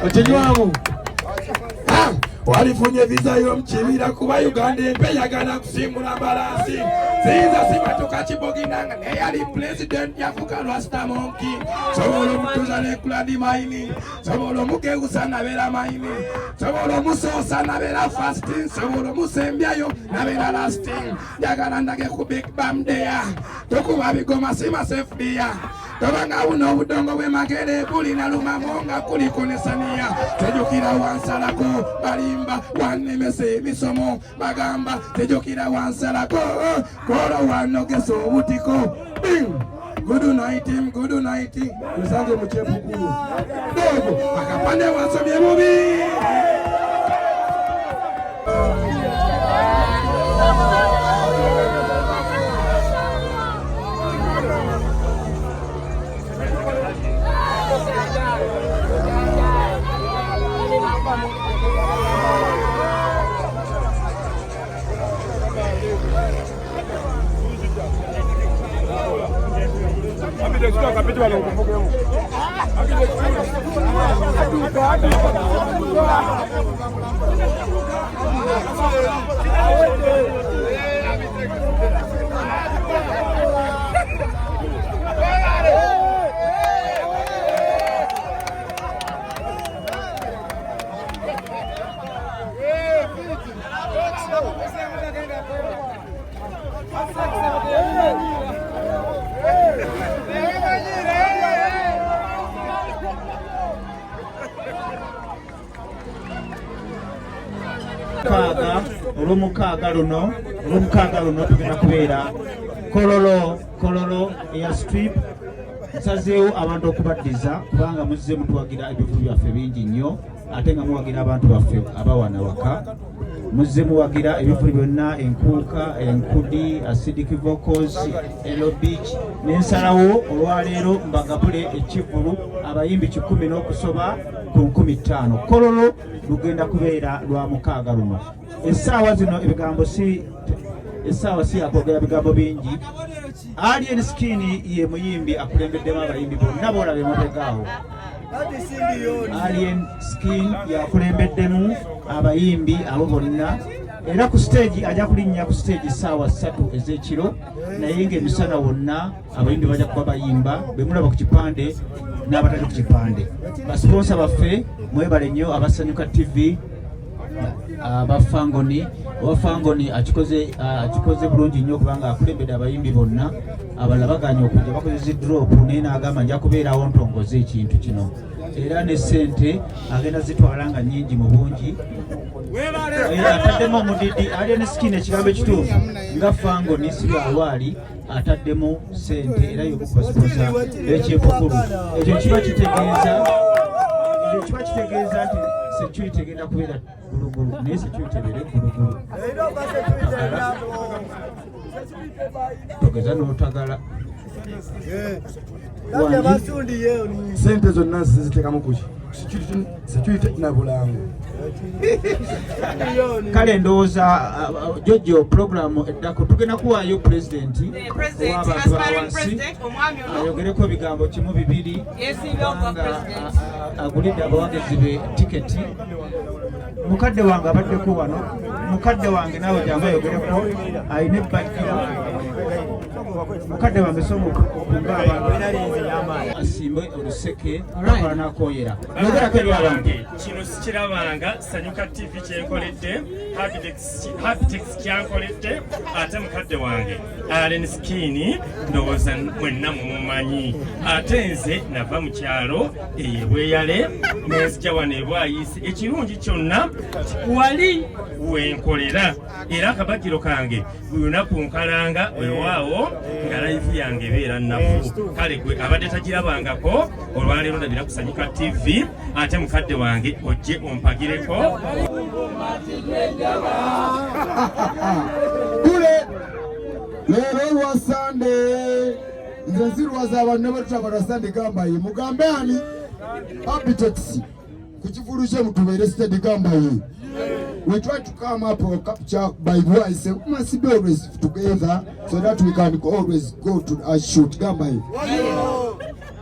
Okinywamu walifunye visa yo mchibira kuba Uganda empeyagala kusimbula mbalasi ziza simatuka kiboginanga neyali president yafuka Rasta Monkey sobola omutuza nekuladi maini sobola omukeusa nabera maini sobola omusosa nabera fasting sobola omusembyayo nabera lasting njagala ndage ku Big Bam Day tokuba bigoma sima sefdia tobanga buno obudongo bw'emagere bulina lumamonga kulikonesania tejukira wansalako balimba wanemese emisomo bagamba tejukira wansalako kolo wanogesa obutiko good night musange mukyepukulu dogo akapande wasobye bubi olw'omukaaga luno tugenda kubeera kololo eya strip nsazeewo abantu okubaddiza kubanga muzze mutuwagira ebivu byaffe bingi nnyo ate nga muwagira abantu baffe abawana waka muzze muwagira ebivulu byonna enkuuka enkudi acidic vocals elo beach n'ensalawo olwaleero mbagabule ekivulu abayimbi 10 n'okusoba ku 15 kololo lugenda kubeera lwa mukaaga luno essaawa zino essaawa si yakwogera bigambo bingi Alien Skin ye muyimbi akulembeddemu abayimbi bonna boolaba emabegaawo Alien Skin yakulembeddemu abayimbi abo bonna era ku stage ajja kulinnya ku stage essaawa 3 ez'ekiro naye ng'emisana wonna abayimbi bajja kuba bayimba be mulaba ku kipande n'abatali ku kipande basponsa baffe mwebale nnyo abasanyuka TV abafangoni akikoze bulungi nnyo kubanga akulembedde abayimbi bonna abalala baganye okujja bakozesa drop naye n'agamba nja kubeerawo ntongoze ekintu kino era ne ssente agenda zitwala nga nnyingi mu bungi ataddemu omudidi Alien Skin ekigambo ekituufu nga fangoni si lwalwali ataddemu ssente era yokukubasiposa ekyepukulu ekyo kiba kitegeeza nti security egenda kubeera gulugulu naye security ebeere gulugulu togeza n'otagala sente zonna ziteekamu kuki security na bulango kale ndowooza Jojo programu eddako tugenda kuwaayo pulezidenti w'abantu bawansi ayogereko ebigambo kimu bibiri nga agulidde abawagizi be tiketi mukadde wange abaddeko wano mukadde wange naawe jangu ayogereko ayina ebbajjira mukadde wange somo okunga abantu asimbe oluseke akola n'akoyera yogerako eri abantu kino sikirabanga Sanyuka TV kyenkoledde Habitex kyankoledde ate mukadde wange Alien Skin ndowooza mwenna mumumanyi ate nze nava mu kyalo eyebweyale nenzija wano ebwayisi ekirungi kyonna wali wenkolera era akabagiro kange buli lunaku nkalanga wewaawo nga live yange ebeera nnafu kale gwe abadde tagirabangako olwaleero ndabira ku Sanyuka TV ate mukadde wange ojje ompagireko leero lwa Sande nze sirwaza abantu abatutambula Sande gambaye mugambe ani Habitex ku kivulu kye mutubeere steady gambaye. We try to come up or capture by voice. We must be always together so that we can always go to a shoot gambaye.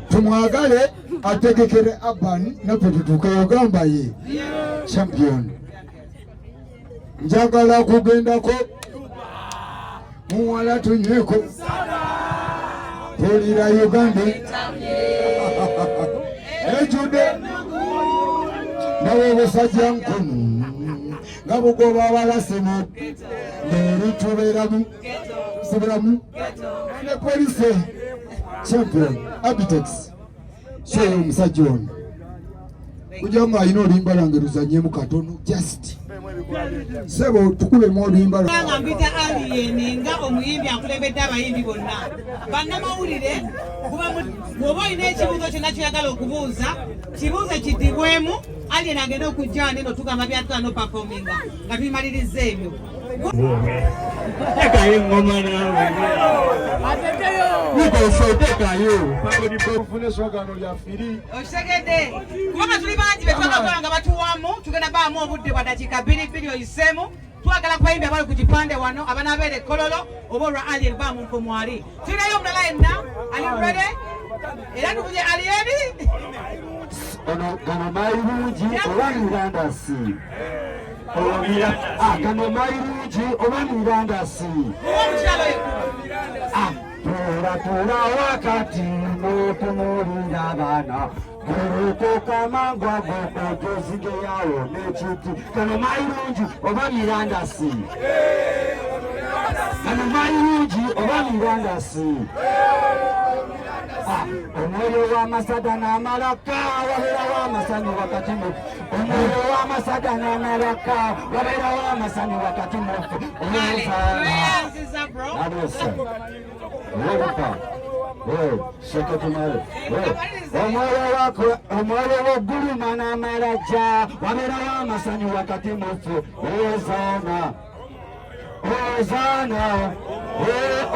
Tumwagale ategekere Aban naffe tutuuke ogamba ye champion. Njagala kugendako muwala tunyweko tulira Uganda ejude nawe obusajja nkono nga bugoba abalasemu leero tubeeramu sibulamu ne polisi champion Abitex sheyo omusajja ono kujja nga alina oluyimba lwange luzanyemu katono just sebo tukubemu oluyimba nga mpita Alien nga omuyimbi akulembedde abayimbi bonna bannamawulire bw'oba olina ekibuuzo kyonna kyoyagala okubuuza kibuuze kiddibwemu Alien agenda okujja neno tugamba byatula no performinga nga tubimaliriza ebyo tekayo engoma nawe ofune eswagano lya firi okitegedde kubanga tuli bangi betwagakola nga batuwamu tugenda baamu obudde bwa dakiika 2 oyiseemu twagala kubayimbi abali ku kipande wano abanaabeera ekkololo oba olwa Alien baamu nko mwali tulinayo omulala yenna alirede era tubuje Alien gano mairungi oba mirandasi gano mairungi oba mirandasi omukyalo tuula wakati n'otunuulira abaana golokoka mangwa gokojozigeyawo n'ekiti gano mairungi oba mirandasi gano mairungi oba mirandasi omwoyo w'amasada n'amalaka wabeerawo amasanyu wakati mu omwoyo w'amasada n'amalaka wabeerawo amasanyu wakati mu omwoyo w'ogguluma n'amalajja wabeerawo amasanyu wakati mu ffe ozaana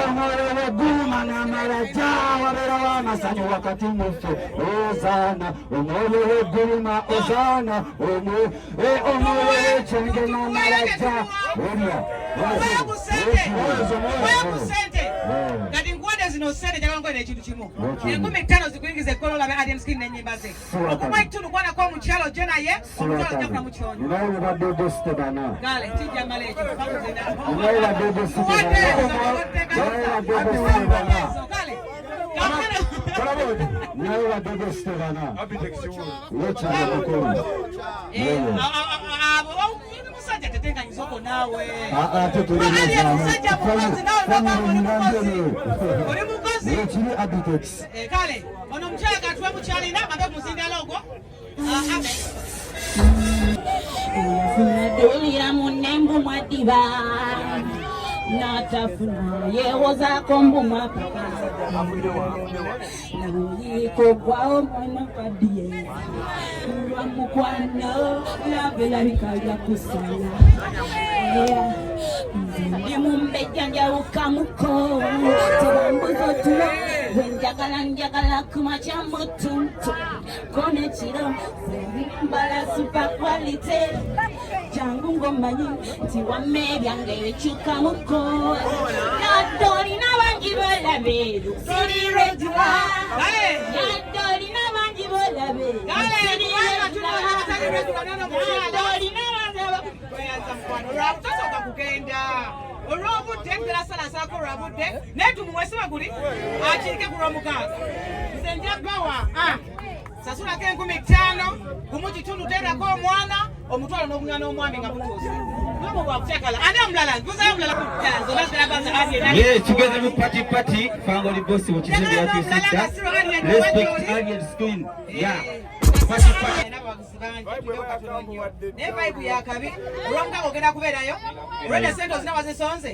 omwoyo w'ogguluma n'amalajja wabeerawo amasanyu wakati mu ffe ozaana omwoyo w'ogguluma ozaana omwoyo w'ekyenge n'amalajja kati nkuwadde zino sente njagala nkwera ekintu kimu 15 zikuyingiza ekkolo labe Alien Skin n'ennyimba ze okuba ekitundu kwanako omukyalo gye naye omukyalo ojja kulamu kyonyo gale kijja mala ekyo musajja tetenkanyizoko naawe musajja mukozi oli mukozi kale ono omukyala katuwe mukyalina ambe muzinda logo Dolira munembu mwadiba natafuna yewozaako mbuma papa nabuyiko gwao mwana kadie lwa mukwano labelabika lya kusala ndi mumbejjanjawuka muko tebambuzo tulo wenjagala kumaca mutuntu konekiro mbala super quality jangu ngomanyi nti wamme byange bikyuka muko yadoli n'abangi bolabe siri regula yadoli n'abangi bolabe siri regula yadoli olwabutasoka kugenda olw'obudde nterasalasako olwabudde naye tumuwesiba guli akiike ku lwomukaaga nze njaggawa sasulako 50 gumu kitundu terako omwana omutwalo n'obunywa n'omwami nga mutuuse nomu bwakutyakala ani omulala nkuzayo omulala tugeze mu pati fangoli bosi mu kizibu yatu sister respect Alien Skin naye payipu yakabi olwomukaaga ogenda kubeerayo olwedde sente ozina wazisonze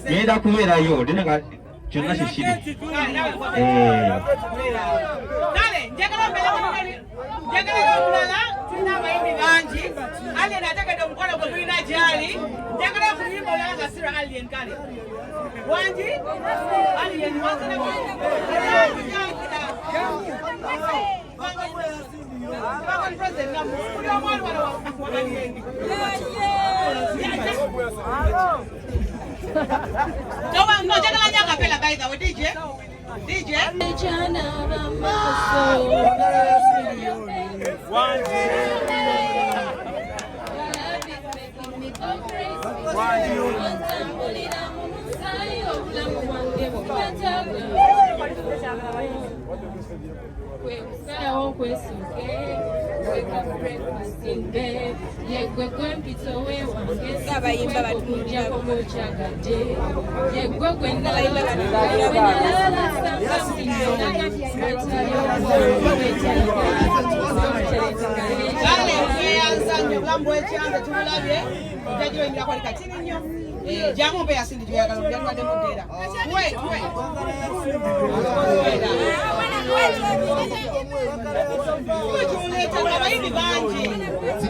genda kubeerayo nenga kyonna kikiri kale njagala omulala tulina abayimbi bangi Alien ategedde omukono gwe tulina gyali njagala okuluyimba olala nga sira Alien kale wangi Alien njagala nyo akapela by the way, DJ.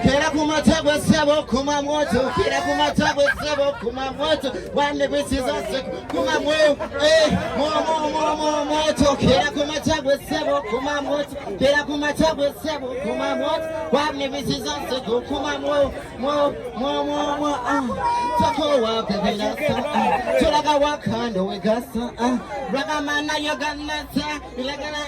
Kera kumatagwe sebo kuma moto, kera kumatagwe sebo kuma moto, wande bisiza kuma moyo, moto, kera kumatagwe sebo kuma moto, kera kumatagwe sebo kuma moto, wande bisiza kuma moyo, tako wa pepela sa, tulaga wakando wegasa, ragamana yoganata, ilagana,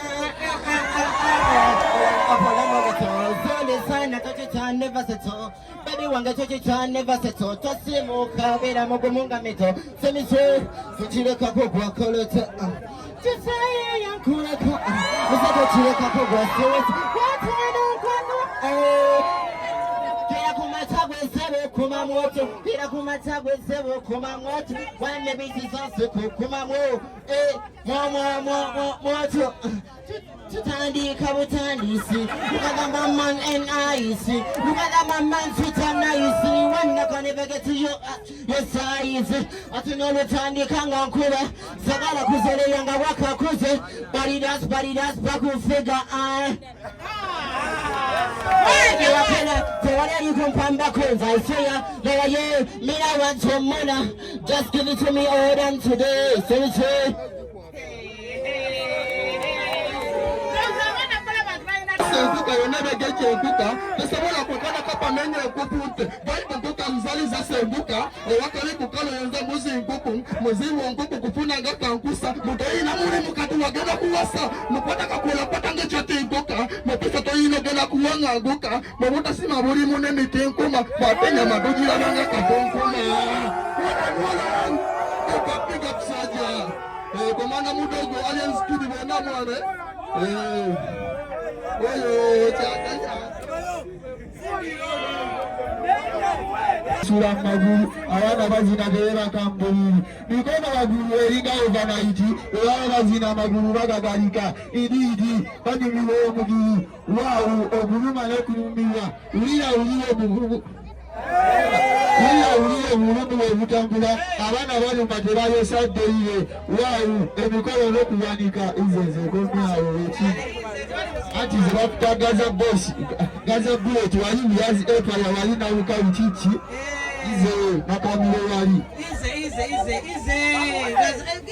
never settle. Baby, one get to never settle. Tosimo, Kavera, Mogomunga Meto. Semi say, Fuchileka Pogua, Colota. Just say, I'm cool. Was that what you look up over? What I don't Kira kumatagwe sebo kumamoto, kira kumatagwe sebo kumamoto, wande biti sasuku kumamo, moto. Tutandi kabutandisi, look at the man and I see, look at the man sweet and nice, one not gonna never get to your size. I don't know what Tandi Kangan Kula, Sagala Kuzele Yanga Waka Kuze, body das, Baku figure I. So what are you come back home? I say ya, me I want some money, just give it to me all done today. Say Kuka yonebe geche kuka Nesabola kukana kapa menye kupute Baibu kuka mzali za sebuka Wakale kukalo yonza muzi nkuku Muzimu nkuku kupuna ngaka nkusa Mutoi na muri mukatu wagena kuwasa Mupata kakula pata ngechati nkuka Mupisa toino gena kuwanga nguka Mamuta si maburi mune miti nkuma Matenya maduji la nanga kaponkuma Wala Kukapiga kusaja Komanda mudogo alien skudi wena mwane Sura maguru abana bazina gera kambiri bikona maguru eringa overnight abana bazina maguru bagagalika idi kandi miwo mugi wow oguru mane kurumiwa uriya mugugu Uriya butambula abana bali matera yesadde iye wow emikolo lokuwanika izenze komyawo eki ati zibafta Gaza bullet wali yazi empire wali na ukawi chichi ize makamiro wali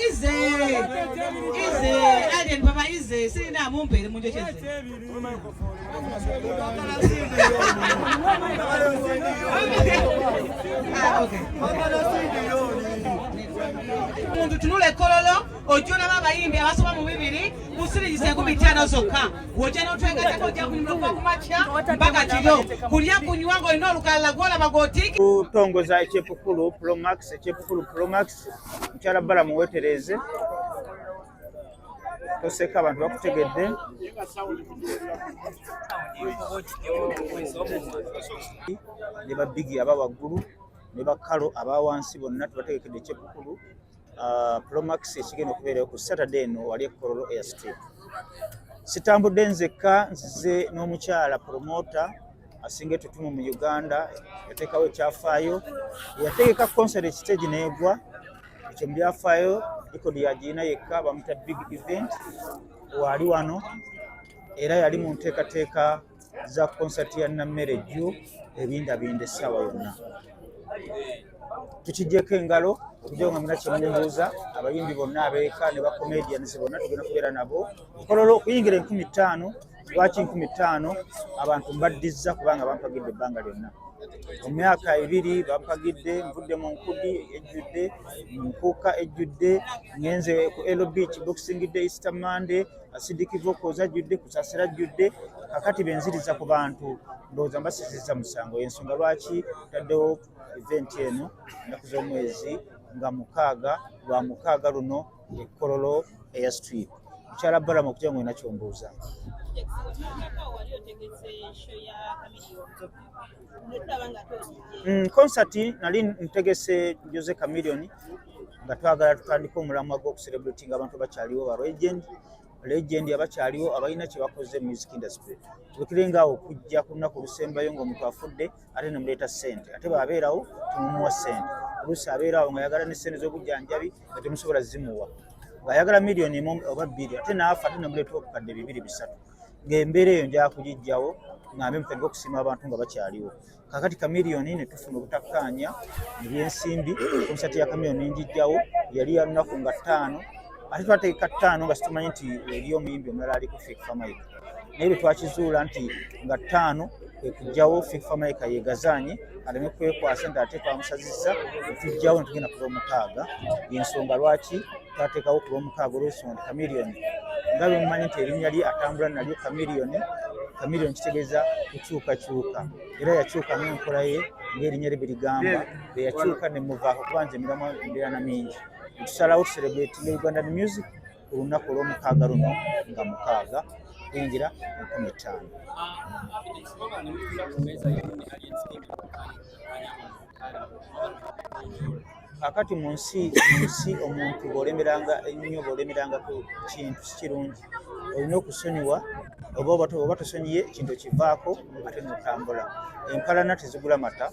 ize alien baba ize sina mumpere munjecheze Mundu tunule kololo ojona baba yimbi abasoma mu bibiri kusirigise kubitano zokka wojana otwenga tako ja kunyumba kumacha mpaka kiro kulya kunywango ino lukala gola magotiki kutongoza ekyepukulu Pro Max mchala bala muwetereze toseka abantu bakutegedde ne babigi aba waggulu ne bakalo aba wansi bonna tubategekedde ekyepukulu Pro Max ekigenda okubeerayo ku Saturday eno wali Kololo Airstrip. Sitambudde nzekka nzize n'omukyala promota asinga ettutumu mu Uganda yateekawo ekyafaayo yategeka concert stage neegwa ekyo mu byafaayo rekodi yagirina yekka bamuta big event wali wano era yali mu nteekateeka za concert ya Nammerejju ebindabinde essaawa yonna tukijjeko engalo okugira nga muna kyemubuuza abayimbi bonna abeeka ne bacomedians bonna tugenda kubeera nabo Kololo okuyingira 15,000 lwaki 15,000 abantu mbaddiza kubanga bampagidde ebbanga lyonna Omyaka 2 bampagidde nvudde mu nkudi ejjudde nkuuka ejjudde ngenze ku Elo Beach Boxing Day Easter Monday Asidiki Vocals ajjudde kusasira ajjudde kakati benziriza ku bantu ndowooza mbasizizza musango ensonga lwaki taddewo event eno ennaku z'omwezi nga lwa mukaaga luno Kololo Airstrip mukyala Balamu okugira ngo olina kyombuuza. Konsati nali ntegese Jose Chameleone nga twagala tutandika omulamwa gw'okucelebrating abantu bakyaliwo ba legend abakyaliwo abalina kye bakoze music industry. Tukirenga awo okujja ku lunaku olusembayo ng'omuntu afudde ate ne muleeta ssente ate bw'abeerawo tumumuwa ssente oluusi abeerawo ng'ayagala ne ssente z'obujjanjabi nga temusobola zimuwa ng'ayagala miliyoni 1 oba 2 ate naafa ate ne muleeta obukadde 2-3 ng'embeera eyo njala kugijjawo ng'ambe mutandika okusiima abantu nga bakyaliwo. Kakati Chameleone ne tufuna obutakkaanya mu byensimbi konsati ya Chameleone njijjawo yali ya lunaku nga 5 ate twateeka 5 nga situmanyi nti eri omuyimbi omulala ali ku Fake Family naye bwe twakizuula nti nga 5 ekujjawo Fake Family yeegazaanye aleme kwekwasa nti ate twamusazizza tujjawo ne tugenda ku lw'omukaaga y'ensonga lwaki twateekawo ku lw'omukaaga olw'ensonga Chameleone nga bwe mumanyi nti erinnya lye atambula nalyo Chameleone kitegeeza kukyukakyuka era yakyuka n'enkola ye ng'erinnya lye bwe ligamba bwe yakyuka ne muvaako kuba nze emiramu embeera na mingi tusalawo tucelebrating Ugandan music ku lunaku olw'omukaaga luno nga 6 kwingira 15. Kakati mu nsi omuntu bw'olemeranga ennyo bw'olemeranga ku kintu si kirungi olina okusonyiwa oba tosonyiye kintu kivaako ate n'otambula. Empalana tezigula mata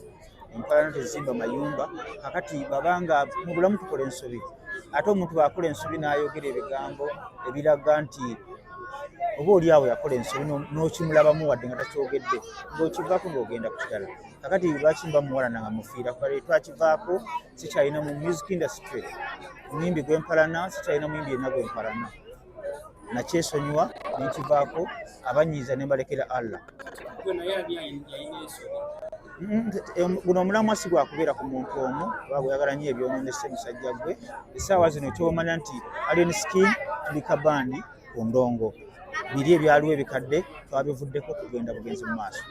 empalana tezimba mayumba kakati babanga mu bulamu tukola ensobi ate omuntu bw'akola ensobi n'ayogera ebigambo ebiraga nti oba oli awo yakola ensobi n'okimulabamu wadde nga takyogedde ng'okivaako ng'ogenda ku kirala. Kakati lwaki mba muwalana nga mufiira kubale twakivaako sikyalina mu music industry omuyimbi gw'empalana sikyalina muyimbi yenna gw'empalana nakyesonyiwa nenkivaako abanyiiza ne mbalekera Allah. Guno omulamwa si gwakubeera ku muntu omu oba bweyagala nnyo ebyonoonese musajja gwe essaawa zino kyomanya nti Alien Skin tuli kabandi ku ndongo biri ebyaliwo ebikadde twabivuddeko kugenda bugenzi mu maaso.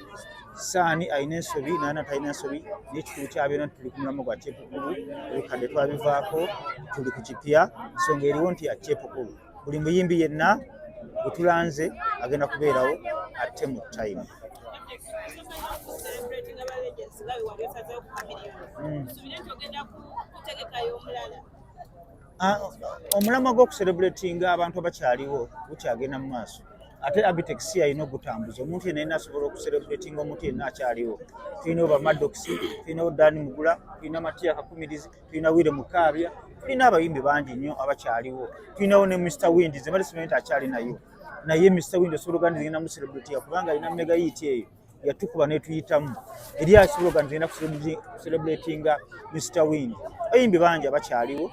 Saani alina ensobi naana talina ensobi n'ekikulu kya byonna tuli ku mulamwa gwa Kyepukulu ebikadde twabivaako tuli ku kipya ensonga eriwo nti ya Kyepukulu buli muyimbi yenna bwe tulanze agenda kubeerawo ate mu time. Omulamwa gw'okucelebratinga abantu abakyaliwo gukyagenda mu maaso ate Abitex yalina ogutambuza omuntu yenna yenna asobola okucelebratinga omuntu yenna akyaliwo. Tulinawo ba Maddox, tulinawo Dani Mugula, tulina Matiya Kakumirizi, tulina Wile Mukaabya, tulina abayimbi bangi nnyo abakyaliwo. Tulinawo ne Mr. Wind ze mbadde simanyi nti akyali nayo naye Mr. Wind osobola ogenda ngenda mu celebratinga kubanga alina mega hit eyo yatukuba netuyitamu eri asobola ogenda ngenda kucelebratinga Mr. Wind. Abayimbi bangi abakyaliwo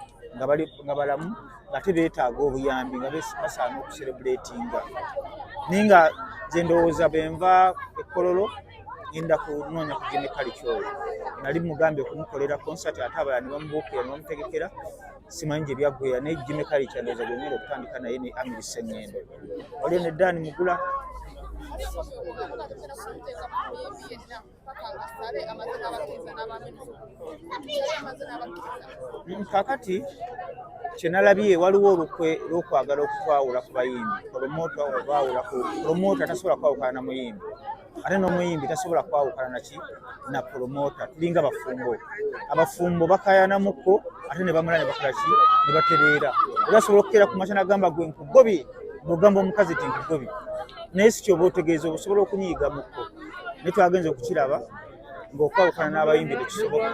nga balamu nga tebeetaaga obuyambi nga basaana okucelebratinga. Naye nga nze ndowooza benva Kololo ngenda kunoonya ku Jimmy Kalikyolo nali mugambye okumukolera konsati ate abalala ne bamubuukira ne bamutegekera simanyi gye byaggweera naye Jimmy Kalikyolo ndowooza byongera okutandika naye ne Amiri Sseŋŋendo waliwo ne Dani Mugula. Kakati kyenalabye waliwo olukwe lw'okwagala okutwawula ku bayimbi promota tasobola kwawukana na muyimbi ate n'omuyimbi tasobola kwawukana na promota. Tulinga abafumbo bakayanamuko ate ne bamala ne bakola ki ne batereera era asobola okukeera ku makya n'agamba gwe nkugobye ng'ogamba omukazi ti nkugobye naye si kyoba otegeeza osobola okunyiiga mukko naye twagenza okukiraba ng'okwawukana n'abayimbi tekisoboka.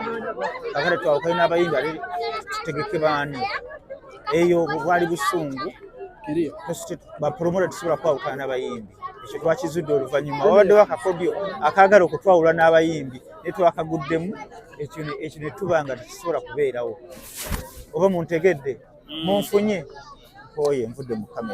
Kakati twawukane n'abayimbi ate tutegeke baani eyo bwali busungu bapromota tusobola kwawukana n'abayimbi ekyo twakizudde oluvannyuma wabaddewo akakodyo akaagala okutwawula n'abayimbi naye twakaguddemu ekyo ne tuba nga tekisobola kubeerawo oba muntegedde munfunye nkooye nvudde mu kamera.